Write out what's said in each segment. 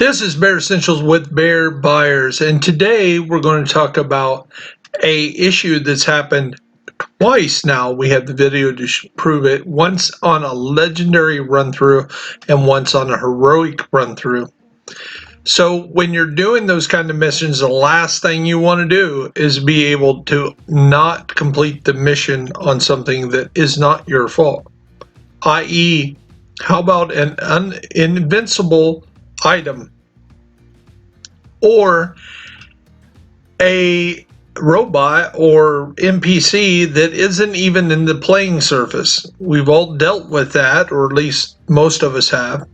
This is Bear Essentials with Bear Buyers, and today we're going to talk about a issue that's happened twice now. We have the video to prove it, once on a legendary run through and once on a heroic run through. So when you're doing those kind of missions, the last thing you want to do is be able to not complete the mission on something that is not your fault. I.e., how about an invincible item or a robot or NPC that isn't even in the playing surface? We've all dealt with that, or at least most of us have.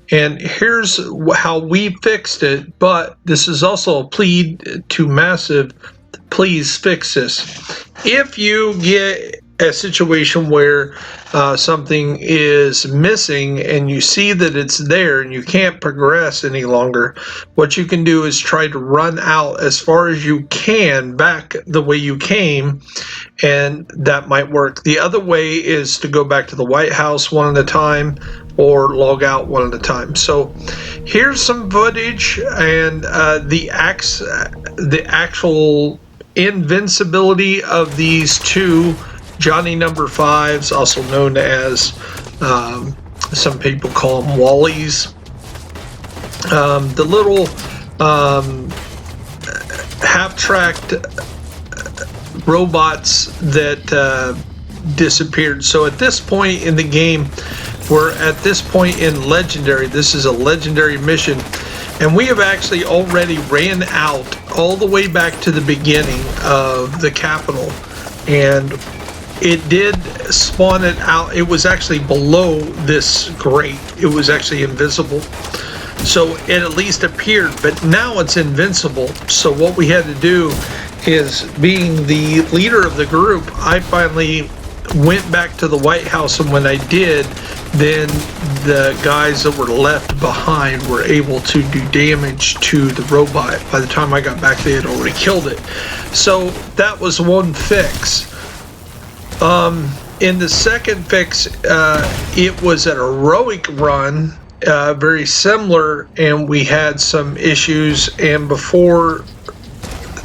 And here's how we fixed it, but this is also a plea to Massive. Please fix this. If you get a situation where something is missing and you see that it's there and you can't progress any longer, what you can do is try to run out as far as you can back the way you came, and that might work. The other way is to go back to the White House one at a time or log out one at a time. So here's some footage and the actual invincibility of these two Johnny number 5s, also known as some people call them Wallies. The little half-tracked robots that disappeared. So at this point in the game, we're at this point in Legendary. This is a Legendary mission, and we have actually already ran out all the way back to the beginning of the Capitol, and it did spawn it out. It was actually below this grate. It was actually invisible. So it at least appeared, but now it's invincible. So what we had to do is, being the leader of the group, I finally went back to the White House, and when I did, then the guys that were left behind were able to do damage to the robot. By the time I got back, they had already killed it. So that was one fix. In the second fix, it was an heroic run, very similar, and we had some issues, and before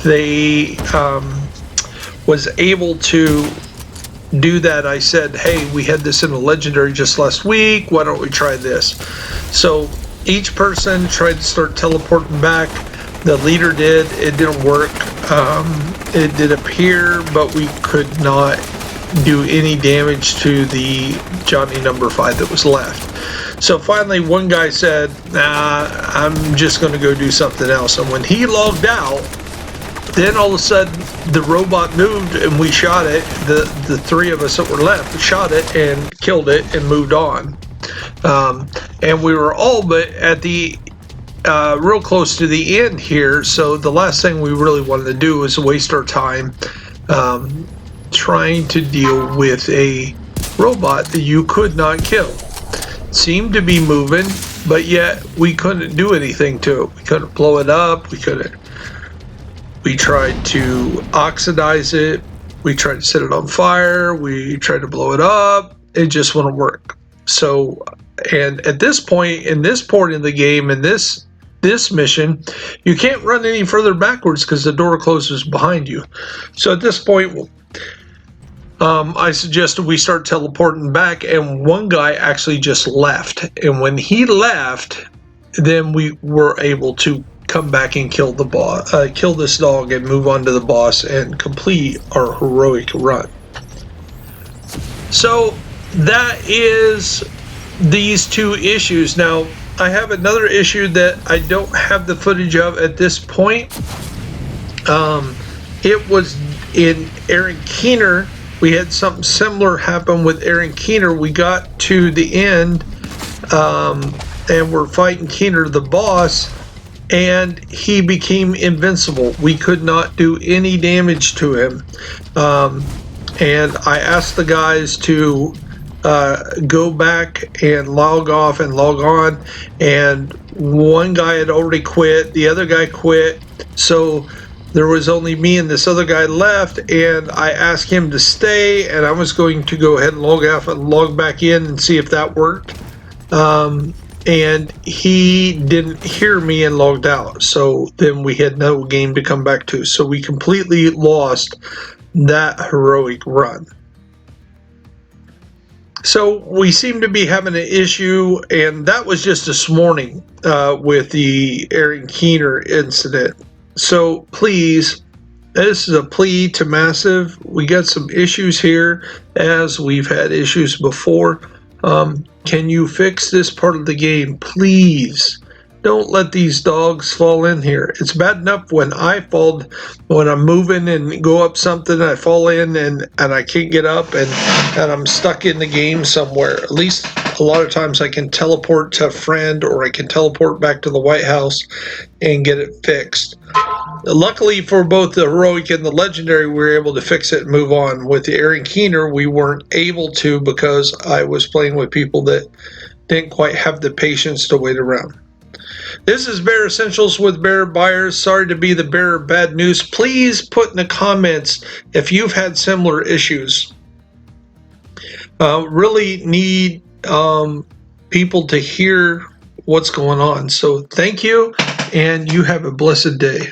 they was able to do that, I said, hey, we had this in a Legendary just last week, why don't we try this? So each person tried to start teleporting back. The leader did. It didn't work. It did appear, but we could not do any damage to the Johnny number 5 that was left. So finally one guy said, nah, I'm just going to go do something else. And when he logged out, then all of a sudden the robot moved and we shot it. The three of us that were left shot it and killed it and moved on. And we were all but at the real close to the end here. So the last thing we really wanted to do was waste our time trying to deal with a robot that you could not kill. It seemed to be moving, but yet we couldn't do anything to it. We couldn't blow it up. We tried to oxidize it. We tried to set it on fire. We tried to blow it up. It just wouldn't work. So, and at this point, in this port in the game, in this mission, you can't run any further backwards because the door closes behind you. So at this point, I suggested we start teleporting back, and one guy actually just left. And when he left, then we were able to come back and kill the boss, kill this dog, and move on to the boss and complete our heroic run. So that is these two issues. Now I have another issue that I don't have the footage of at this point. It was in Aaron Keener. We had something similar happen with Aaron Keener. We got to the end, and we're fighting Keener, the boss, and he became invincible. We could not do any damage to him. And I asked the guys to go back and log off and log on, and one guy had already quit, the other guy quit, so there was only me and this other guy left, and I asked him to stay, and I was going to go ahead and log off and log back in and see if that worked. and he didn't hear me and logged out. So then we had no game to come back to. So we completely lost that heroic run. So we seem to be having an issue, and that was just this morning with the Aaron Keener incident. So please, this is a plea to Massive. We got some issues here, as we've had issues before. Can you fix this part of the game, please? Don't let these dogs fall in here. It's bad enough when when I'm moving and go up something, I fall in and I can't get up and I'm stuck in the game somewhere. At least a lot of times I can teleport to a friend or I can teleport back to the White House and get it fixed. Luckily for both the heroic and the legendary, we were able to fix it and move on. With the Aaron Keener, we weren't able to because I was playing with people that didn't quite have the patience to wait around. This is Bear Essentials with Bear Buyers. Sorry to be the bearer of bad news. Please put in the comments if you've had similar issues. Really need people to hear what's going on. So thank you, and you have a blessed day.